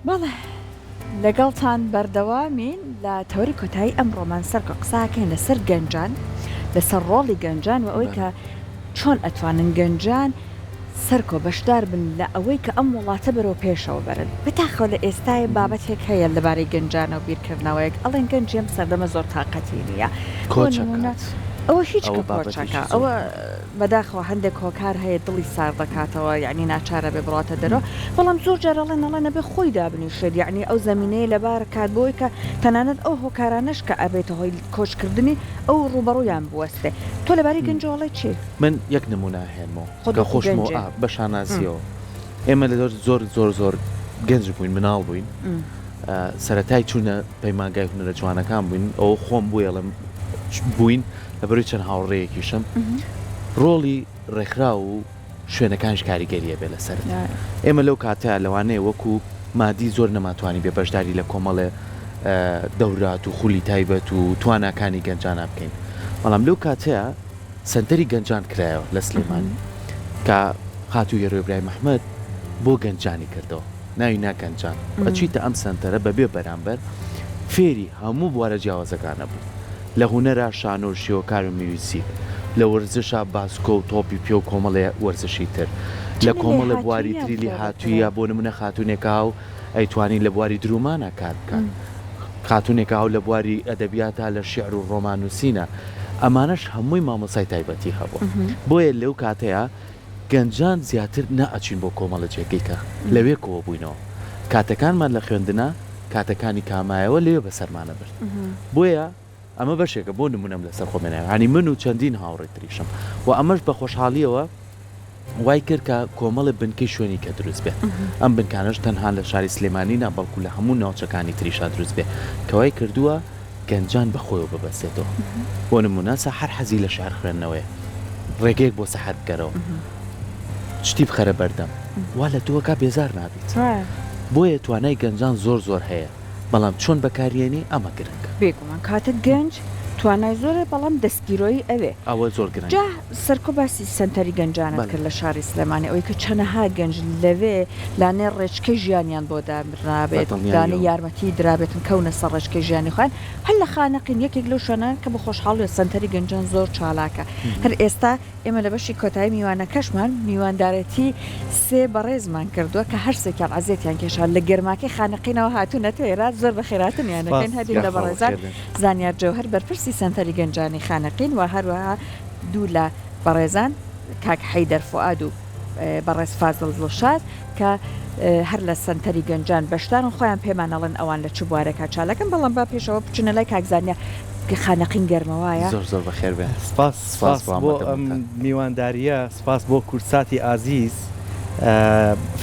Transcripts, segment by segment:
بەڵێ لەگەڵتان بەردەوامین لە تەوری کۆتایی ئەمڕۆمان سەرکە قساکەین لەسەر گەنجان لەسەر ڕۆڵی گەنجان و ئەوەی کە چۆن ئەتوانن گەنجان سەرکۆ بەشدار بن لە ئەوەی کە ئەم وڵاتە بەرەو پێشەوە بەرن بەتاخەوە لە ئێستای بابەتێک هەیە لەبارەی گەنجانە و بیرکردنەوەیەک ئەڵێن گەنجیم سەردەمە زۆر تااقەتی نیە ئەوە هیچ کۆچەکە ئەوە بەداخەوە هەندێک هۆکار هەیە دڵی سار دەکاتەوە یعنی ناچارە بێ بڕاتە دەرەوە بەڵام زۆر جارەڵێن نەڵێ نەبێ خۆی دابنیشێت یعنی ئەو زمینەیە لەبار کات بۆی کە تەنانەت ئەو هۆکارانش کە ئەبێتە هۆی کۆچکردنی ئەو ڕوبەڕوویان بوەستێ تۆ لەباری گەنجۆڵی چی؟ من یەک نمونە هێنمەوە کە خۆشمەوە بە شانازیەوە ئێمە لە زۆر گەنج بووین مناڵ بووین سەرەتای چوونە پەیمانگای هونەرە جوانەکان بووین ئەو خۆم بوویڵم بووین لە بەروی چەند هاوڕێیەکیشم ڕۆڵی ڕێکخرا و شوێنەکانش کاریگەریە بێ لەسەر ئێمە لەو کاتەیە لەوانەیە وەکو مادی زۆر نەماتوانی بێ بەشداری لە کۆمەڵێ دەورات و خولی تایبەت و تواناکانی گەنجانە بکەین بەڵام لەو کاتەیە سنتەری گەنجان کرایەوە لە سلێمانی کە خاتوو یێڕۆی برای محمەد بۆ گەنجانی کردەوە ناوی ناگەنجان ئەچیتە ئەم سنتەرە بەبێ بەرامبەر فێری هەموو بوارە جیاوازەکانە بوو لە هوەرە شانۆ و شیۆکار و میوزیک لە وەرزشە باسکۆ و تۆپی پێ و کۆمەڵێ وەرزشی تر لە کۆمەڵە بواری تریلی هاتوویە بۆ نمونە خاتونێکا و ئەیتوانی لە بواری درومانە کار بکەن خاتونێکا و لە بواری ئەدەبیاتە لە شیعر و ڕۆمان و سینە ئەمانەش هەمووی مامۆسای تایبەتی هەبووە بۆیە لەو کاتەیە گەنجان زیاتر نەئەچین بۆ کۆمەڵە جێگەیکە لەوێ کۆوە بووینەوە کاتەکانمان لە خوێندنە کاتەکانی کامایەوە لێوێ بەسەرمانە برد بۆیە ئەمە بەشێکە بۆ نمونەم لەسەر خۆمێنەوە هەنی من و چەندین هاوڕێ تریشم و ئەمەش بە خۆشحاڵیەوە وای کرد کە کۆمەڵی بنکەی شوێنی کە دروست بێت ئەم بنکانش تەنها لە شاری سلێمانی نا بەڵکو لە هەموو ناوچەکانی تریشا دروست بێ کەوای کردووە گەنجان بەخۆیەوە ببەسێتەوە بۆ نمونەسە هەر حەزی لە شعر خوێندنەوەیە ڕێگەیەک بۆ سەحەت بگەرەوە شتی بخەرە بەردەم وا لە تووەکە بێزار نابیت بۆیە توانای گەنجان زۆر هەیە بەڵام چۆن بەکارێنی ئەمە گرنگە بێگومان کاتە گەنج توانای زۆرە بەڵام دەستگیرۆی ئەوێ ئەوە زۆر گرنگ جا سەرکۆ باسی سنتەری گەنجانە کرد لە شاری سلێمانی ئەوەی کە چەنەها گەنج لەوێ لاانێ ڕێچکەی ژیانیان بۆ دابرابێت دانی یارمەتی درابێتن کەونە سەر ڕێچکەی ژیانی خوان هەل لە خانەقین یەکێک لەو شوێنان کە بە خۆشحاڵی سنتەری گەنجان زۆر چالاکە هەر ئێستا ئێمە لە بەشی کۆتایی میوانەکەشمان میواندارەتی سێ بەڕێزمان کردووە کە هەر سێکیان عەزێتیان کێشان لە گەرماکەی خانەقینەوە هاتوونەتە ئێرات زۆر بە خێراتنیانەکەین هەدی لە بەڕێزان زانیار جەوهەر بەرپرسی سنتەری گەنجانی خانەقین و هەروەها دوو لە بەڕێزان کاک حەیدەر فوئاد و بەڕێز فازڵ دڵشاد کە هەر لە سنتەری گەنجان بەشدارن خۆیان پێمانەڵێن ئەوان لە چ بوارێکە چالەکەن بەڵام با پێشەوە بچنە لای کاکزانیا خانەقین گەرمەوەیە زۆر بەخێر بێ سپاس بۆ ئەم میوانداریە سپاس بۆ کورساتی ئازیز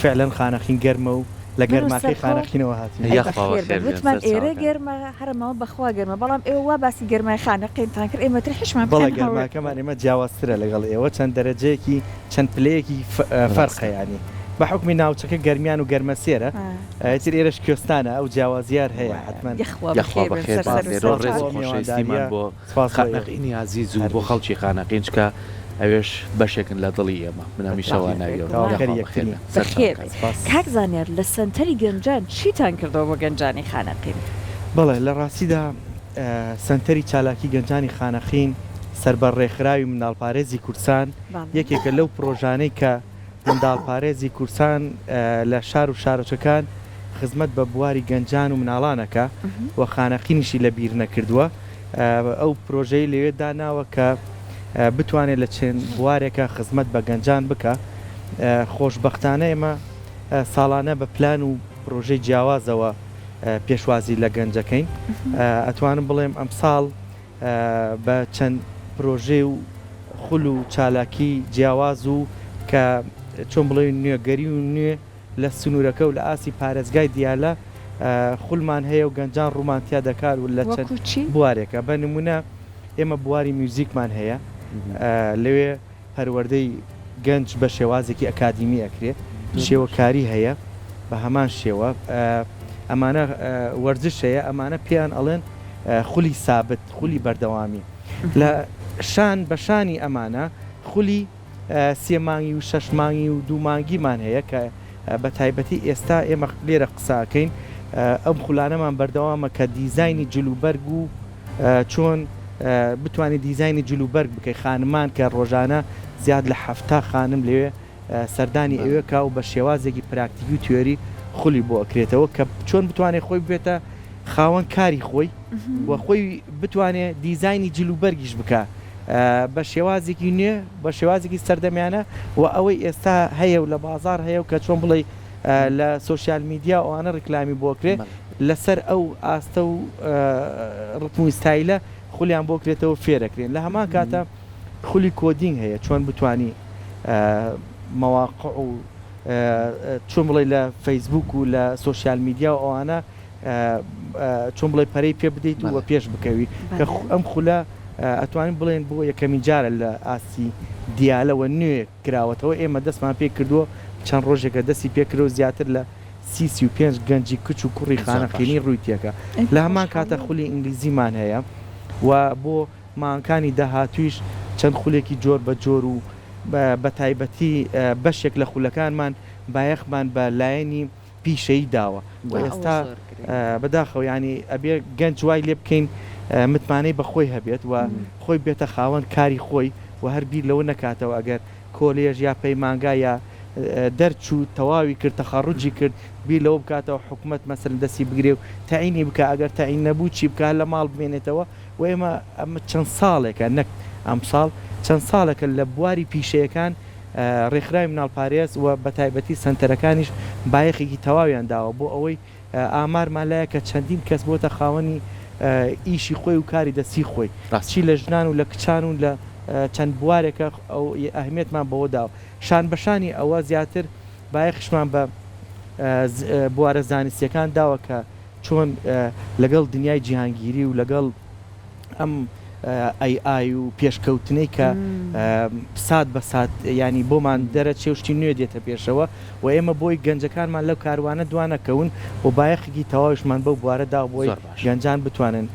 فعلا خانەقین گەرمە و لە گەرماکەی خانەقینەوە هاتیوتمان ئێرە گەرمە هەرمەوە بەخوا گەرمە بەڵام ئێوە وا باسی گەرمای خانەقینتان کرد ئێمە ترحشمان بەڵێ گەرماکەمان ئێمە جیاوازترە لەگەڵ ئێوە چەند دەرەجەیەکی چەند پلەیەکی فەرقەیانی بە حکمی ناوچەکە گەرمیان و گەرمە سێرە تر ئێرەش کوێستانە ئەو جیاوازیار هەیە حتمما ڕێزیمان بۆ خانەقینی عزیز و بۆ خەڵکی خانەقین چکە ئەوێش بەشێکن لە دڵی ئێمە منامیشەوە ناویێ کاک زانیار لە سنتەری گەنجان چیتان کردەوە بۆ گەنجانی خانەقین؟ بەڵێ لە ڕاستیدا سنتەری چالاکی گەنجانی خانەقین سەربەر ڕێکخراوی منداڵپارێزی کورسان یەکێکە لەو پرۆژانەی کە منداڵپارێزی کورسان لە شار و شارەچەکان خزمەت بە بواری گەنجان و مناڵانەکە و خانەقینیشی لە بیر نەکردووە ئەو پرۆژەی لەوێ داناوە کە بتوانێت لە چێن بوارێکە خزمەت بە گەنجان بکە خۆشبەختانە ئێمە ساڵانە بە پلان و پرۆژەی جیاوازەوە پێشوازی لە گەنجەکەین ئەتوانم بڵێم ئەم ساڵ بە چەند پرۆژێ و خول و چالاکی جیاواز و کە چۆن بڵێ نوێگەری و نوێ لە سنوورەکە و لە ئاسی پارێزگای دیالە خولمان هەیە و گەنجان ڕوومانتیا دەکات و لە چەند بوارێکە بە نمونە ئێمە بواری میوزیکمان هەیە لەوێ هەروەردەی گەنج بە شێوازێکی ئەکادیمی ئەکرێت شێوەکاری هەیە بە هەمان شێوە ئەمانە وەرزش هەیە ئەمانە پێیان ئەڵێن خولی سابت خولی بەردەوامی لە شان بەشانی ئەمانە خولی سێ مانگی و شەش مانگی و دوو مانگیمان هەیە کە بە تایبەتی ئێستا ئێمە لێرە قساکەین ئەم خولانەمان بەردەوامە کە دیزایانی جلوبەرگ و چۆن بتوانێت دیزایانی جلوبەرگ بکەی خانمان کە ڕۆژانە زیاد لە 7 خانم لێوێ سەردانی ئەوێکا و بە شێوازێکی پراکتیکی و توێری خولی بۆ ئەکرێتەوە کە چۆن بتوانێت خۆی بێتە خاوەن کاری خۆی و خۆی بتوانێت دیزایانی جلوبەرگیش بکە بە شێوازێکی نوێ بە شێوازێکی سەردەمیانە و ئەوەی ئێستا هەیە و لە بازار هەیە و کە چۆن بڵێ لە سوۆسیال میدیا ئەوانە ڕیکلامی بۆکرێ لەسەر ئەو ئاستە و ڕتم و ستایلە خولیان بۆکرێتەوە فێرەکرێن لە هەمان کاتە خولی کۆدینگ هەیە چۆن بتانی مەواقع و چۆن بڵێ لە فەیسبوک و لە سوۆسیال میدیا و ئەوانە چۆن بڵێ پەرەی پێ بدەیت و پێش بکەوی کە ئەم خولە ئەتوانین بڵێن بۆ یەکەمین جارە لە ئاسی دیالەوە نوێ کراوەتەوە ئێمە دەستمان پێ کردووە چەند ڕۆژێکە دەستی پێکرەوە زیاتر لە 35 گەنجی کچ و کوڕی خانەقینی ڕووی تێکە لە هەمان کاتە خولی ئینگلیزیمان هەیە و بۆ مانکانی داهاتویش چەند خولێکی جۆر بە جۆر و بە تایبەتی بەشێک لە خولەکانمان بایەخمان بە لایەنی پیشەی داوە و ئێستا بەداخەوە ینی ئەبێ گەنج وای لێ بکەین متمانەی بەخۆی هەبێت و خۆی بێتە خاوەن کاری خۆی و هەربیر لەوە نکاتەوە ئەگەر کۆلێژ یا پەیمانگا یا دەرچوو تەواوی کرد تەخەڕوجی کرد بیر لەوە بکاتەوە حکوومەت مەسەل دەستی بگرێ و تەعینی بکە ئەگەر تەعین نەبوو چی بکە لە ماڵ بمێنێتەوە و ئێمە ئەمە چەند ساڵێکە نەک ئەم ساڵ چەند ساڵێکە لە بواری پیشەیەکان ڕێکخراوی مناڵپارێز و بە تایبەتی سنتەرەکانیش بایەخێکی تەواویان داوە بۆ ئەوەی ئامارمان لایە کە چەندین کەس بۆتە خاوەنی ئیشی خۆی و کاری دەستی خۆی چی لە ژنان و لە کچان و لە چەند بوارێکە ئەو ئەهمیێتمان بەوە داوە شان بەشانی ئەوە زیاتر بایەخشمان بە بوارە زانستیەکان داوە کە چۆن لەگەڵ دنیای جیهانگیری و لەگەڵ ئەم ئای و پێشکەوتنەی کە سات بە سات ینی بۆمان دەرەچێ شتی نوێ دێتە پێشەوە و ئێمە بۆی گەنجەکانمان لەو کاروانە دوانەکەون و بایەخێکی تەواوشمان بەو بوارەدا بۆی گەنجان بتوانن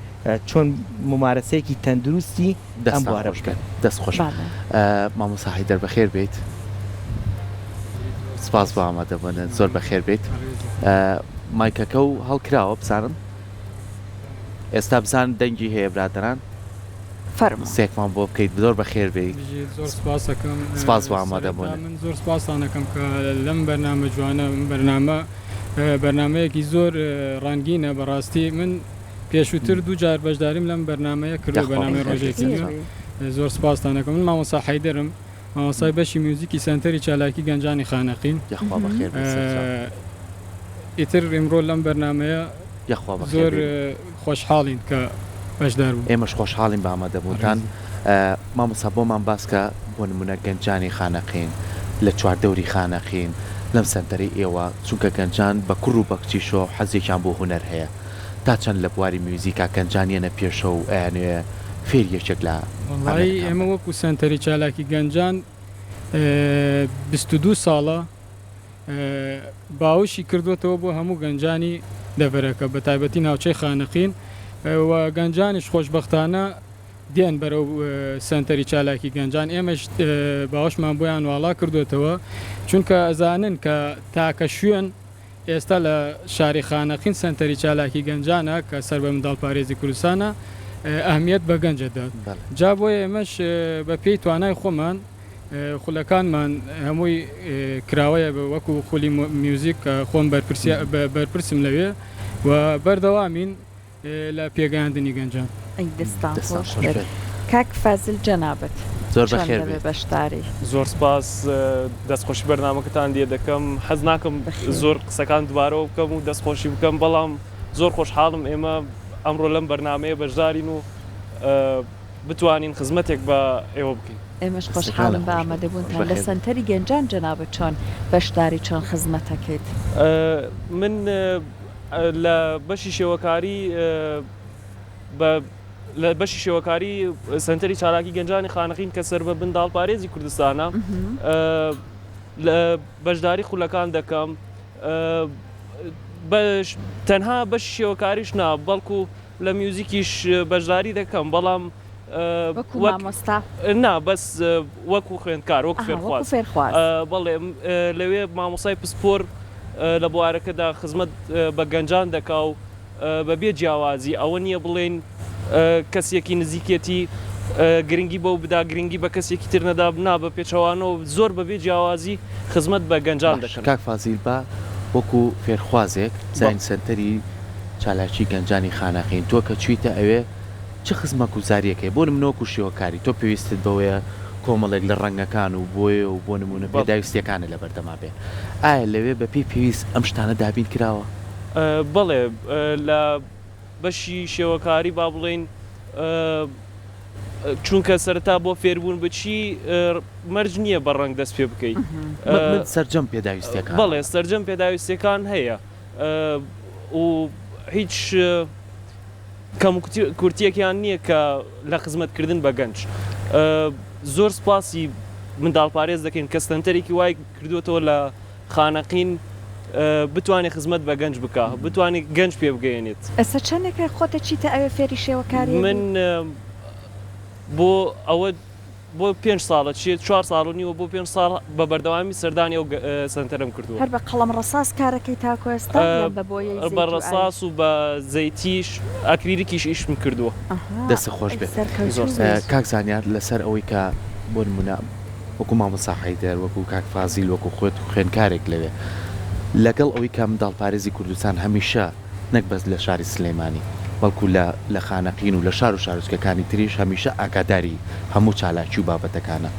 چۆن ممارەسەیەکی تەندروستی ئەم بوارە بکەن دەستخۆش مامۆستا حەیدەر بەخێر بێت سپاس بۆ ئامادەبوونە زۆر بەخێر بێت مایکەکە و هەڵکراوە بزانم ئێستا بزان دەنگی هەیە برادران سێکمان بۆ بکەیت زۆر بەخێر بێت زۆر سپاسەکەم سپاس بۆ ئامادەبوون من زۆر سپاسانەکەم کە لەم بەرنامە جوانە بەرنامەیەکی زۆر ڕەنگینە بەڕاستی من پێشووتر دوو جار بەشداریم لەم بەرنامەیە کرد بەنامەی ڕۆژێکی زۆر سپاسانەکەم من مامۆستا حەیدەرم مامۆستای بەشی میوزیکی سنتەری چالاکی گەنجانی خانەقین ئیتر ئیمڕۆ لەم بەرنامەیە زۆر خۆشحاڵین کە بەشدار بوو ئێمەش خۆشحاڵین بە ئامادەبوونتان مامۆستا بۆمان باسکە بۆ نمونە گەنجانی خانەقین لە چواردەوری خانەقین لەم سنتەری ئێوە چونکە گەنجان بە کوڕ و بەکچیشۆ حەزێکیان بۆ هونەر هەیە تا چەند لە بواری میوزیکا گەنجانیەنە پێشە و ئەیانوێ فێر یەکێک لە ئێمە وەکو سنتەری چالاکی گەنجان 22 ساڵە باوشی کردوێتەوە بۆ هەموو گەنجانی دەڤەرەکە بە تایبەتی ناوچەی خانەقین و گەنجانیش خۆشبەختانە دێن بەرەو سنتەری چالاکی گەنجان ئێمەش باوشمان بۆیان واڵا کردوێتەوە چونکە ئەزانن کە تاکە شوێن ئێستا لە شاری خانەقین سنتەری چالاکی گەنجانە کە سەر بە منداڵپارێزی کوردستانە ئەهمیەت بە گەنجەدات جا بۆیە ئێمەش بە پێی توانای خۆمان خولەکانمان هەمووی کراوەیە وەکو خولی میوزیک خۆم بەرپرسم لەوێ و بەردەوامین لە پێگەیاندنی گەنجان کاک فازل جەنابەت زۆر بەخێر بەشداری زۆر سپاس دەستخۆشی بەرنامەکەتان لێ دەکەم حەز ناکەم زۆر قسەکان دوبارەوە بکەم و دەستخۆشی بکەم بەڵام زۆر خۆشحاڵم ئێمە ئەمڕۆ لەم بەرنامەیە بەشدارین و بتوانین خزمەتێک بە ئێوە بکەین ئێمەش خۆشحاڵم بە ئامادەبوونتان لە سنتەری گەنجان جەنابەت چۆن بەشداری چۆن خزمەتەکەیت من لە بەشی شێوەکاری لە بەشی شێوەکاری سنتەری چالاکی گەنجانی خانەقین کە سەر بە منداڵپارێزی کوردستانە لە بەشداری خولەکان دەکەم تەنها بەشی شێوەکاریش نا بەڵکو لە میوزیکیش بەشداری دەکەم بەڵام وەکو مامۆستا نا بەس وەکو خوێندکار وەکو فێرخواز بەڵێ لەوێ مامۆسای پسپۆر لە بوارەکەدا خزمەت بە گەنجان دەکا و بەبێ جیاوازی ئەوە نییە بڵێن کەسێکی نزیکێتی گرنگی بەو بدا گرنگی بە کەسێکی تر نەدا بنا بە پێچەوانەوە زۆر بەبێ جیاوازی خزمەت بە گەنجان دەکەن. کاک فازیل بە وەکو فێرخوازێک زین سنتەری چالاکی گەنجانی خانەخین تۆ کە چیتە ئەوێ چه خزمە گوزاریەکەی بۆ نمونەوەکو شێوەکاری تۆ پێویستت بەوەیە کۆمەڵێک لە ڕەنگەکان و بۆیە و بۆ نمونە پێداویستیەکانە لە بەردەما بێ ئایا لەوێ بە پێی پێویست ئەم شتانە دابین کراوە؟ بەڵێ لە بەشی شێوەکاری با بڵێن چونکە سەرەتا بۆ فێربوون بچی مەرج نییە بە ڕەنگ دەست پێ بکەیت سەرجەم پێداویستیەکان بەڵێ سەرجەم پێداویستیەکان هەیە و هیچ کەم کورتیەکیان نییە کە لە خزمەتکردن بە گەنج زۆر سپاسی منداڵپارێز دەکەین کە سنتەرێکی وای کردوێتەوە لە خانەقین بتوانێت خزمەت بە گەنج بکە بتوانێت گەنج پێ بگەێنێت. ئەستا چەندێکە خۆتە چیتە ئەوێ فێری شێوەکاری من بۆ ئەوە بۆ 5 ساڵە چێت 4 ساڵ و نیوە بۆ 5 ساڵ بە بەردەوامی سەردانی و سنتەرم کردووە. هەر بە قەڵەم ڕەساس کارەکەی تاکو ئێستا بە ڕەساس و بە زەیتیش ئاکریلیکیش ئیشم کردووە. دەست خۆش بێت. کاک زانیار لەسەر ئەوەی کە بۆ نمونە وەکو مامۆستا حەیدەر وەکو کاک فازیل وەکو خۆت خوێندکارێک لەوێ لەگەڵ ئەوەی کە منداڵپارێزی کوردستان هەمیشە نەک بەس لە شاری سلێمانی بەڵکو لە خانەقین و لە شار و شارۆچکەکانی تریش هەمیشە ئاگاداری هەموو چالاکی و بابەتەکانە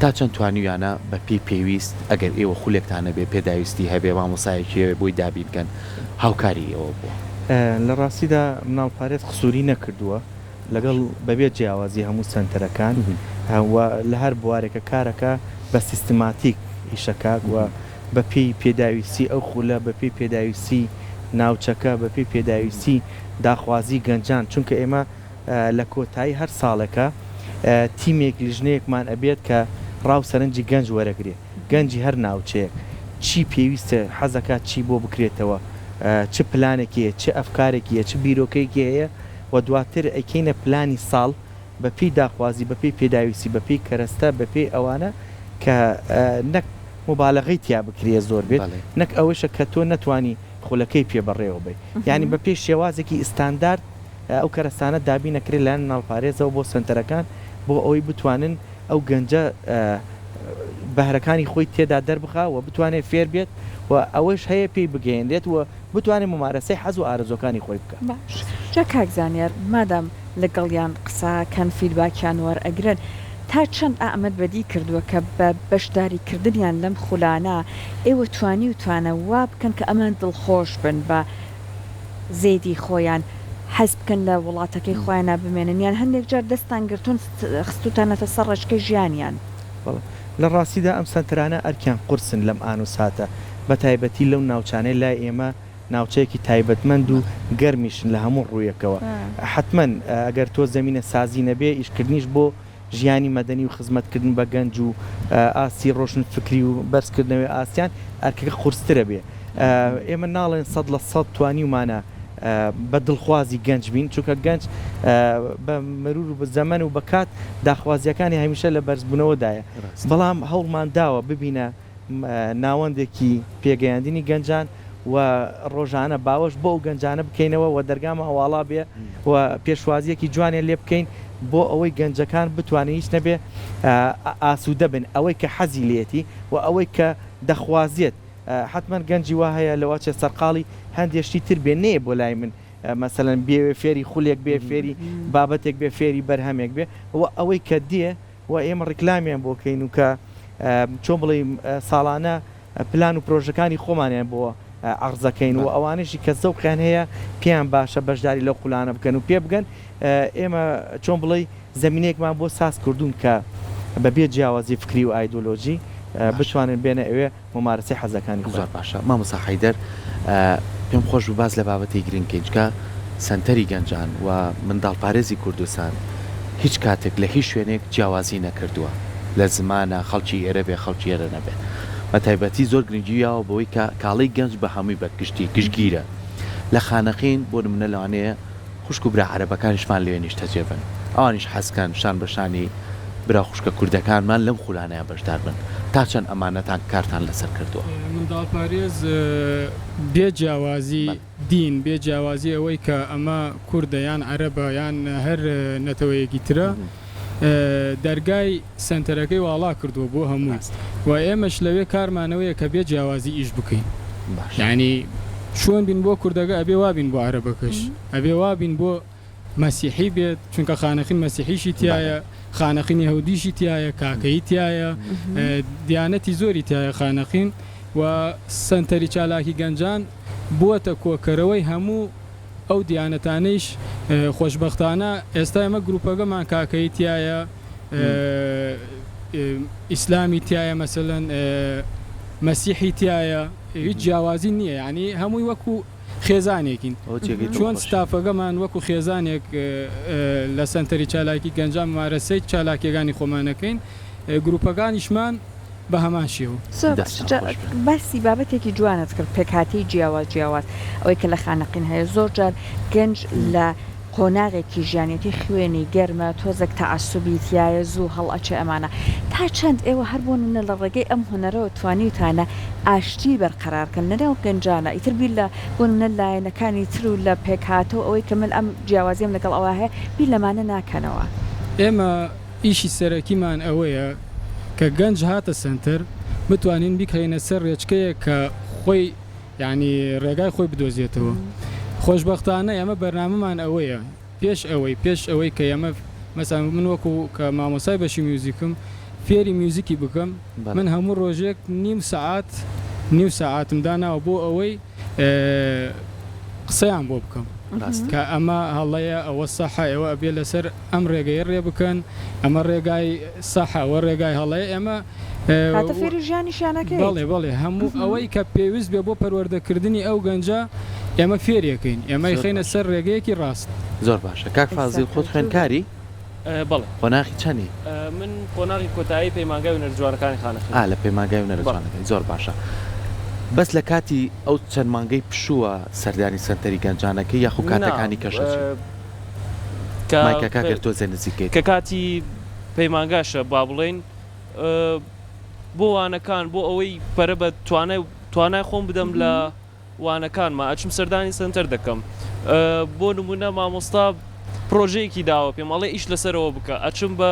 تا چەند توانیویانە بە پێی پێویست ئەگەر ئێوە خولێکتانە بێ پێداویستی هەبێ مامۆسایەکی بۆی دابینکەن هاوکاری ئەوە بووە. لە ڕاستیدا مناڵپارێز قسووری نەکردووە لەگەڵ بەبێت جیاوازی هەموو سنتەرەکان لە هەر بوارێکە کارەکە بە سیستماتیک ئیشەکە وە بە پێی پێداویستی ئەو خولە بە پێی پێداویستی ناوچەکە بە پێی پێداویستی داخوازی گەنجان چونکە ئێمە لە کۆتایی هەر ساڵەکە تیمێک لیژنەیەکمان ئەبێت کە ڕاو سەرنجی گەنج وەرەگرێ گەنجی هەر ناوچەیەک چی پێویستە حەزەکات چی بۆ بکرێتەوە چ پلانێکیە چ ئەفکارێکیە چ بیرۆکەیەکی هەیە و دواتر ئەیکەینە پلانی ساڵ بە پێی داخوازی بە پێی پێداویستی بە پێی کەرەستە بە پێی ئەوانە کە نەک مبالغەی تیا بکرێ زۆر بێت نەک ئەوەشە کە تۆ نەتوانی خولەکەی پێبڕێەوە بێ یعنی بە پێی شێوازێکی ئستاندارد ئەو کەرەستانە دابی نەکرێت لایەن ناڵپارێزەوە بۆ سنتەرەکان بۆ ئەوەی بتوانن ئەو گەنجە بەهرەکانی خۆی تێدا دەربخا و بتوانێت فێر بێت و ئەوەش هەیە پێی بگەێنرێت و بتوانێت ممارەسەی حەز و ئارەزۆکانی خۆی بکە. جا کاک زانیار مادام لەگەڵیان قساکەن فیدباکیان وەرئەگرن تا چەند ئامەد بەدی کردووە کە بە بەشداریکردنیان لەم خولانە ئێوە توانی و توانە وا بکەن کە ئەمان دڵخۆش بن بە زەیدی خۆیان حەز بکەن لە وڵاتەکەی خۆیانە بمێنن یان هەندێک جار دەستان گرتوون خستوتانەتە سەر ڕێچکەی ژیانیان. لە ڕاستیدا ئەم سنترانە ئەرکیان قورسن لەم ئان و ساتە بە تایبەتی لەو ناوچانەی لای ئێمە ناوچەیەکی تایبەتمەند و گەرمیشن لە هەموو ڕوویەکەوە حتمەن ئەگەر تۆ زەمینە سازی نەبێ ئیشکردنیش بۆ ژیانی مەدەنی و خزمەتکردن بە گەنج و ئاسی ڕۆشن فکری و بەرزکردنەوەی ئاسیان ئەرکەکە قورسترە بێ ئێمە ناڵێن 100% توانی ومانە بە دڵخوازی گەنج بین چونکە گەنج بە مرور و بە زەمن و بەکات داخوازیەکانی هەمیشە لە بەرزبوونەوەدایە بەڵام هەوڵمان داوە ببینە ناوەندێکی پێگەیاندنی گەنجان و ڕۆژانە باوەش بۆ ئەو گەنجانە بکەینەوە و دەرگامە هەواڵا بێ و پێشوازیەکی جوانێ لێ بکەین بۆ ئەوەی گەنجەکان بتوانێت هیچ نەبێ ئاسوودە بن ئەوەی کە حەزی لێتی و ئەوەی کە دەخوازیێت حتمما گەنجی وا هەیە لەواچە سەرقاڵی هەندێشتی تر بێ نەیە بۆ لای من مەسەلەن بێ فێری خولێک بێ فێری بابەتێک بێ فێری بەرهەمێک بێ و ئەوەی کە دێ و ئێمە ڕیکلامیان بۆکەین و کە چۆن بڵێ ساڵانە پلان و پرۆژەکانی خۆمانیان بۆ عەرزەکەین و ئەوانشی کە زەوقیان هەیە پێیان باشە بەشداری لەو خولانە بکەن و پێ بگەن ئێمە چۆن بڵێ زەمینەیەکمان بۆ ساز کردوون کە بەبێ جیاوازی فکری و ئایدۆلۆژی بتوانن بێنە ئەوێ ممارەسەی حەزەکانی زۆر باشە. مامۆستا حەیدەر پێم خۆش بوو باز لە بابەتی گرنگکەنجکە سنتەری گەنجان و منداڵپارێزی کوردستان هیچ کاتێک لە هیچ شوێنێک جیاوازی نەکردووە لە زمانە خەڵکی ئێرە بێ خەڵکی ئێرە نەبێت بە تایبەتی زۆر گرنگیاوە بەوەی کە کاڵەی گەنج بە هەمووی بەگشتی گشتگیرە لە خانەقین بۆ نمونە لەوانەیە خوشک و برا عەرەبەکانیشمان لێوێ نیشتە جێبن ئەوانیش حەزکەن شان بەشانی برا خوشکە کوردەکانمان لەم خولانەیە بەشدار بن تا چەند ئەمانەتان کارتان لەسەر کردووە منداڵپارێز بێجیاوازی دین بێجیاوازی ئەوەی کە ئەمە کوردە یان عەرەبە یان هەر نەتەوەیەکی ترە دەرگای سنتەرەکەی واڵا کردووە بۆ هەموو و ئێمەش لەوێ کارمانەوەیە کە بێجیاوازی ئیش بکەین یعنی شوێن بین بۆ کوردەکە ئەبێ وابین بۆ عەرەبەکەش ئەبێ وابین بۆ مەسیحی بێت چونکە خانەخین مەسیحیشی تایە خانەخینی هەودیشی تایە کاکەی تایە دیانەتی زۆری تایە خانەخین و سنتەری چالاکی گەنجان بووەتە کۆکەرەوەی هەموو ئەو دیانەتانەیش خۆشببختانە ئێستا ئێمە گروپەکەمان کاکەی تایە ئیسلامی تایە مەسەلەن مەسیحی تایە هیچ جیاوازی نییە یعنی هەمووی وەکو خێزانێکین چۆن ستافەکەمان وەکو خێزانێک لە سنتەری چالاکی گەنجان مارەسەی چالاکیەکانی خۆمانەکەین گروپەکانیشمان بە هەمان شێوە باسی بابەتێکی جوانت کرد پێکهاتی جیاواز ئەوەی کە لە خانەقین هەیە زۆر جار گەنج لە قۆناغێکی ژیانێتی خوێنی گەرمە تۆزێک تەعەسوبیتیایە زوو هەڵئەچێ ئەمانە تا چەند ئێوە هەر بوونە لە ڕێگەی ئەم هوەرەوە توانیتانە ئاشتی بەرقەرارکەن لەنێو گەنجانە ئیتر بیر لە بوونە لایەنەکانی تر و لە پێکهاتەوە ئەوەی کە من ئەم جیاوازیم لەگەڵ ئەوە هەیە بیر لەمانە ناکەنەوە ئێمە ئیشی سەرەکیمان ئەوەیە کە گەنج هاتە سنتەر بتوانین بیکەینە سەر ڕێچکەیە کە خۆی یعنی ڕێگای خۆی بدۆزێتەوە خۆشببختانە ئێمە بەرنامەمان ئەوەیە پێش ئەوەی کە ئێمە مەسان من وەکو کە مامۆسای بەشی میوزیکم فێری میوزیکی بکەم من هەموو ڕۆژێک نیو ساعاتم داناوە بۆ ئەوەی قسەیان بۆ بکەم کە ئەمە هەڵەیە ئەوە سەحە ئێوە ئەبێ لەسەر ئەم ڕێگەی ڕێ بکەن ئەمە ڕێگای سەحەوە ڕێگای هەڵەیە ئێمە فێری ژیانیشانەکەی بەڵێ هەموو ئەوەی کە پێویست بێ بۆ پەروەردەکردنی ئەو گەنجە ئێمە فێریەکەین ئێمە خینە سەر ڕێگەیەکی ڕاست زۆر باشە کاک فازیل خۆت خوێنکاری بەڵێ قۆناغی چەندی من قۆناغی کۆتایی پەیمانگای ونەرجوانەکانی خانەخین لە پەیمانگای ونەرجوانەکەی زۆر باشە بەس لە کاتی ئەو چەند مانگەی پشووە سەردانی سنتەری گەنجانەکەی یاخو کاتەکانی کەشەچی کاکە تۆ زێ نزیکیت کە کاتی پەیمانگاشە با بڵێن بۆ وانەکان بۆ ئەوەی پەرە بە توانای خۆم بدەم لە وانەکانمە ئەچم سەردانی سنتەر دەکەم بۆ نمونە مامۆستا پرۆژەیەکی داوە پێم ئەڵێ ئیش لەسەرەوە بکە ئەچم بە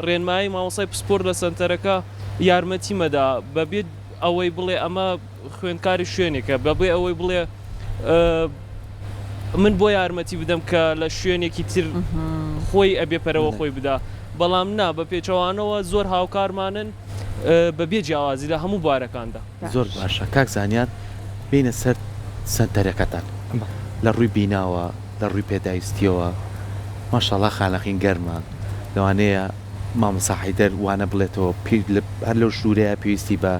ڕێنمایی مامۆسای پسپۆر لە سنتەرەکە یارمەتی مەدا بەبێت ئەوەی بڵێ ئەمە خوێندکاری شوێنێکە بەبێ ئەوەی بڵێ من بۆ یارمەتی بدەم کە لە شوێنێکی تر خۆی ئەبێ پەرەوە خۆی بدا بەڵام نا بە پێچەوانەوە زۆر هاوکارمانن بەبێ جیاوازی لە هەموو بارەکاندا زۆر باشە کاک زانیار بینە سەر سنتەرەکەتان لە ڕووی بیناوە لە ڕووی پێداویستیەوە ماشەڵڵا خانەخین گەرمە لەوانەیە مامۆستا حەیدەر وانە بڵێتەوە هەر لەو ژوورەیە پێویستی بە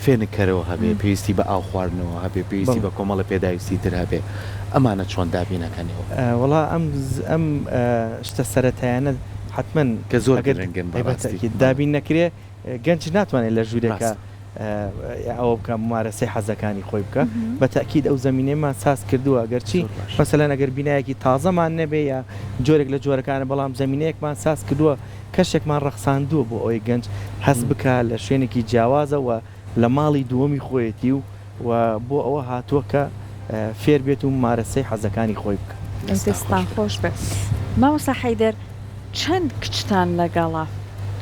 فێنکەرەوە هەبێ پێویستی بە ئاو خواردنەوە هەبێ پێویستی بە کۆمەڵە پێداویستی تر هەبێ ئەمانە چۆن دابینەکەنەوە وڵا ئەم شتە سەرەتایانە حتمما کە زۆر گەرەنگن دابین نەکرێ گەنج ناتوانێت لە ژوورێکە ئەوە بکە ممارەسەی حەزەکانی خۆی بکە بە تاکید ئەو زمینێمان ساز کردووە گەرچی مەسەلەن ئەگەر بینایەکی تازەمان نەبێ یا جۆرێک لە جۆرەکانە بەڵام زمینەیەکمان ساز کردووە کەشێکمان ڕەخساندووە بۆ ئەوەی گەنج هەست بکە لە شوێنێکی جیاوازەوە لە ماڵی دووەمی خۆیەتی و بۆ ئەوە هاتووە کە فێر بێت و ممارەسەی حەزەکانی خۆی بکە دەستان خۆش بێت مامۆستا حەیدەر چەند کچتان لەگەڵە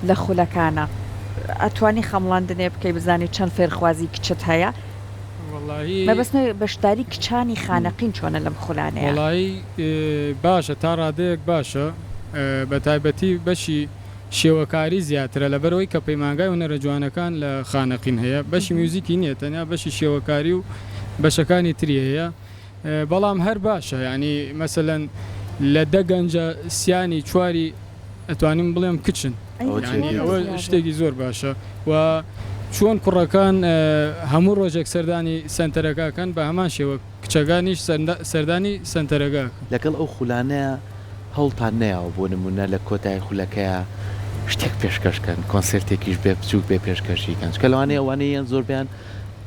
لە خولەکانە ئەتوانی خەمڵاندنێ بکەی بزانی چەند فێرخوازی کچت هەیە مەبەستمە بەشداری کچانی خانەقین چۆنە لەم خولانەیە وڵایی باشە تا ڕادەیەک باشە بە تایبەتی بەشی شێوەکاری زیاترە لەبەرەوەی کە پەیمانگای ونەرە لە خانەقین هەیە بەشی میوزیکی نییە تەنیا بەشی شێوەکاری و بەشەکانی تری هەیە بەڵام هەر باشە ینی مەسەلەن لە دەگەنجە سیانی چواری ئەتوانیم بڵێم کچن ئەوە شتێکی زۆر باشە و چۆن کوڕەکان هەموو ڕۆژێک سەردانی سنتەرەکەکەن بە هەمان شێوە کچەکانیش سەردانی سنتەرەکە لەگەڵ ئەو خولانەیە هەڵتان نەیەوە بۆ نمونە لە کۆتای خولەکەیە شتێک پێشکەشکەن کۆنسرتێکیش بێ بچووک بێ پێشکەشیکەن کە لەوانەیە ئەوانەیەن زۆربیان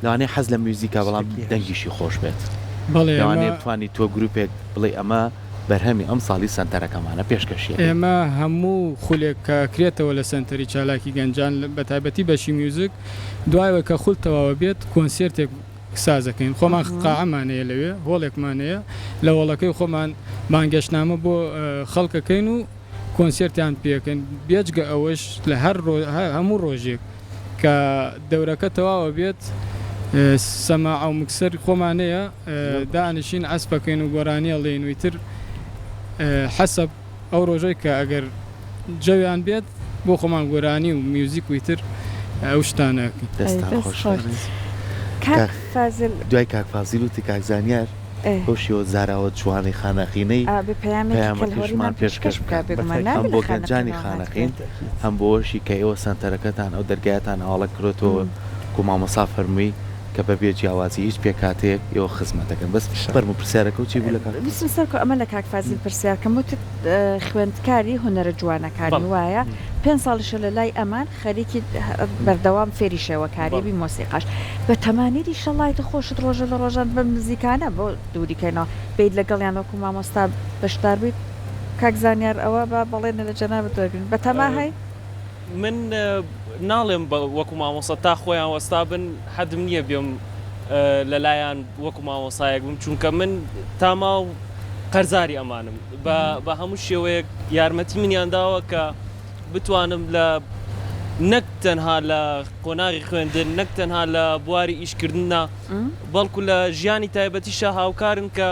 لەوانەیە حەز لە میوزیکا بەڵام دەنگیشی خۆش بێت لەوانەیە بتوانی تۆ گروپێک بڵێ ئەمە بەرهەمی ئەم ساڵی سنتەرەکەمانە پێشکەشیە ئێمە هەموو خولێک کە کرێتەوە لە سنتەری چالاکی گەنجان بە تایبەتی بەشی میوزیک دوایەوە کە خول تەواوە بێت کۆنسێرتێک سازەکەین خۆمان قاعەمانەیە لەوێ هۆڵێکمانەیە لە وڵەکەی خۆمان مانگەشتنامە بۆ خەڵکەکەین و کۆنسێرتیان پێکەین بێجگە ئەوەش لە هەموو ڕۆژێک کە دەورەکە تەواوە بێت سەماع و مکسەر خۆمانەیە دانیشین ئەسپەکەین و گۆرانیە لێنویتر حەسەب ئەو ڕۆژەی کە ئەگەر جەویان بێت بۆ خۆمان گۆرانی و میوزیک ویتر ئەو شتانەکەین دەستان خۆش دوای کاکفازیل و تکاکزانیار بۆشیەوە زاراوە جوانی خانەخینەی پەیامەکەشمان پێشکەش هەم بۆ گەنجانی خانەخین هەم بۆشی کە ئێوە سنتەرەکەتان ئەو دەرگایەتان ئاڵە کرێتەوە کو مامۆستا فەرمووی کە بەبێ جیاوازی هیچ پێکاتێک ئێوە خزمەتەکەن بەس بەرم و پرسیارەکە و چی بوو لەکە سەرکە ئەمە لە کاکفازیل پرسیارکەم وتت خوێندکاری هونەرە جوانەکانی وایە 5 ساڵشە لە لای ئەمان خەریکی بەردەوام فێری شێوەکاریبی مۆسیقاش بە تەمانیری شەڵایتە خۆشت ڕۆژە لە ڕۆژان بە نزیکانە بۆ دووریکەینەوە بیت لەگەڵیان وەکو مامۆستا بەشدار بیت کاکزانیار ئەوە بە بەڵێنە لە جەنابەت وەرگن بە تەما هەی من ناڵێم وەکو مامۆستا تا خۆیان وەستا بن حەدم نییە بێم لەلایەن وەکو مامۆسایەک بم چونکە من تاماو قەرزاری ئەمانم بە هەموو شێوەیەک یارمەتی منیان داوە کە بتوانم لە نەک تەنها لە قۆناغی خوێندن نەک تەنها لە بواری ئیشکردنە بەڵکو لە ژیانی تایبەتیشە هاوکارن کە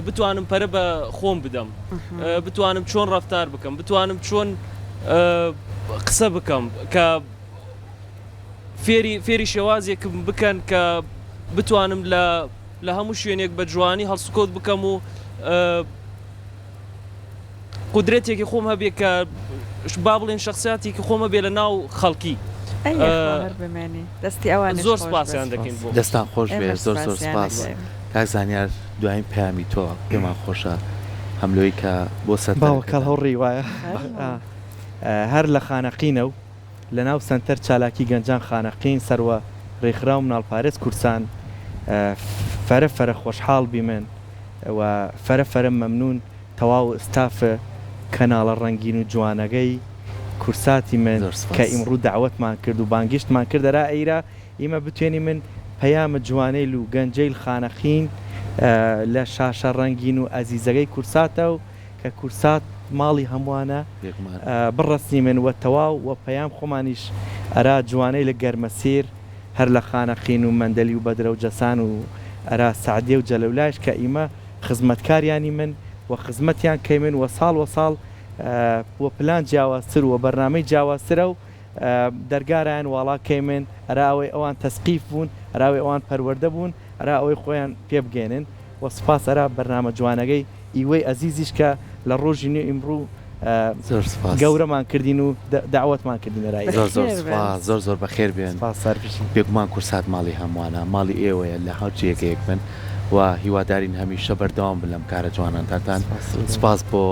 بتوانم پەرە بە خۆم بدەم بتوانم چۆن ڕەفتار بکەم بتوانم چۆن قسە بکەم کە فێری شێوازێکم بکەن کە بتوانم لە هەموو شوێنێک بە جوانی هەڵسوکۆت بکەم و قودرێتێکی خۆم هەبێ کە با بڵێن شخصیاتێکی خۆمە بێ لە ناو خەڵکی زۆر سپاسیان دەکەین بۆ دەستان خۆش بێ زۆر زۆر سپاس کاکزانیار دوایین پەیامی تۆ پێمان خۆشە هەملۆی کە بۆ سەر باوەکەڵ هەوڕی وایە هەر لە خانەقینە و لە ناو سنتەر چالاکی گەنجان خانەقین سەروە ڕێکخرا و مناڵپارێز کورسان فەرە خۆشحاڵ بیمن و فەرە مەمنون تەواو ئستافە کەناڵە ڕەنگین و جوانەکەی کورساتی من کە ئیمڕوو داوەتمان کرد و بانگشتمان کردەرا ئەیرا ئیمە بتوێنی من پەیامە جوانەی و گەنجەی خانەخین لە شاشە ڕەنگین و ئەزیزەکەی کورساتە و کە کورسات ماڵی هەمووانە بڕستی من وە تەواو و پەیام خۆمانیش ئەرا جوانەی لە گەرمەسیر هەر لە خانەخین و مەندەلی و بەدرە و جەسان و ئەرا سعدیە و جەلەولایش کە ئیمە خزمەتکاریانی من و خزمەتیان کەی من وە ساڵ وە پلان جیاوازتر و بەرنامەی جیاوازترە و دەرگارایان واڵاکەی من ئەرا ئەوەی ئەوان تەسقیف بوون ئەراوی ئەوان پەروەردە بوون ئەرا ئەوەی خۆیان پێ بگەێنن وە سپاس ئەرا بەرنامە جوانەکەی ئیوەی ئەزیزیش کە لە ڕۆژی نوێ ئیمڕوو گەورەمان کردین و داوەتمان کردینەرایی زۆر بەخێر بێن بێگومان کورسات ماڵی هەمووانە ماڵی ئێوەیە لە هەڵجیەکەیەک من و هیوادارین هەمیشە بەردەوام بن لەم کارە جوانانتان سپاس بۆ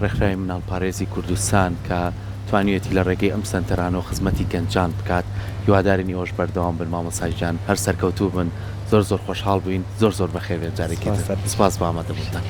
ڕێکخراوی مناڵپارێزی کوردستان کە توانیەتی لە ڕێگەی ئەم سنتەرانە و خزمەتی گەنجان بکات هیوادارینی ئەوش بەردەوام بن مامۆسایجان هەر سەرکەوتوو بن زۆر خۆشحاڵ بووین زۆر بەخێر بێن جارێکی سپاس بە ئامادەبوونتان